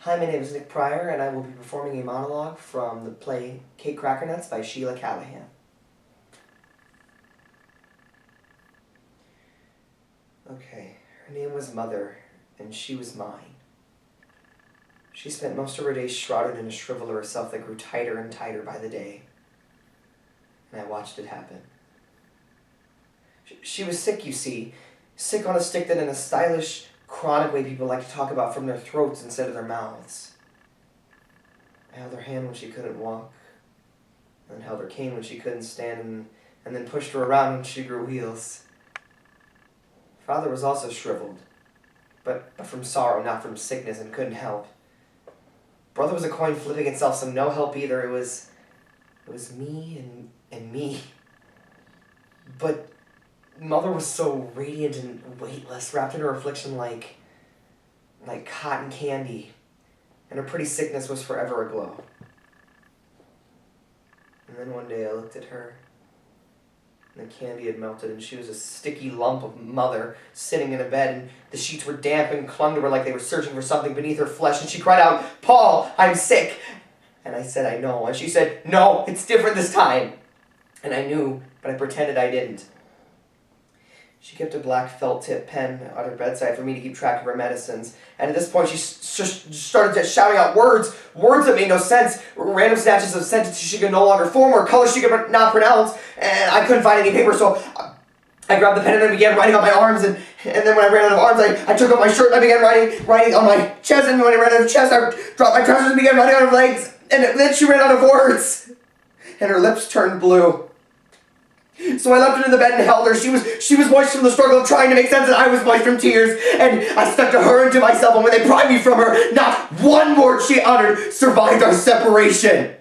Hi, my name is Nick Pryor, and I will be performing a monologue from the play Cake Cracker Nuts by Sheila Callahan. Okay, her name was Mother, and she was mine. She spent most of her days shrouded in a shrivel of herself that grew tighter and tighter by the day, and I watched it happen. She was sick, you see, sick on a stick that in a stylish, chronic way people like to talk about from their throats instead of their mouths. I held her hand when she couldn't walk, and then held her cane when she couldn't stand, and then pushed her around when she grew wheels. Father was also shriveled, but from sorrow, not from sickness, and couldn't help. Brother was a coin flipping itself, so no help either. It was me and me. But Mother was so radiant and weightless, wrapped in her affliction like cotton candy, and her pretty sickness was forever aglow. And then one day I looked at her, and the candy had melted, and she was a sticky lump of Mother sitting in a bed, and the sheets were damp and clung to her like they were searching for something beneath her flesh, and she cried out, "Paul, I'm sick!" And I said, "I know." And she said, "No, it's different this time." And I knew, but I pretended I didn't. She kept a black felt tip pen at her bedside for me to keep track of her medicines. And at this point, she started shouting out words that made no sense, random snatches of sentences she could no longer form or colors she could not pronounce. And I couldn't find any paper, so I grabbed the pen and then began writing on my arms. And then when I ran out of arms, I took off my shirt and I began writing on my chest. And when I ran out of chest, I dropped my trousers and began writing on her legs. And then she ran out of words, and her lips turned blue. So I left her in the bed and held her. She was moist from the struggle of trying to make sense, and I was moist from tears. And I stuck to her and to myself, and when they pried me from her, not one word she uttered survived our separation.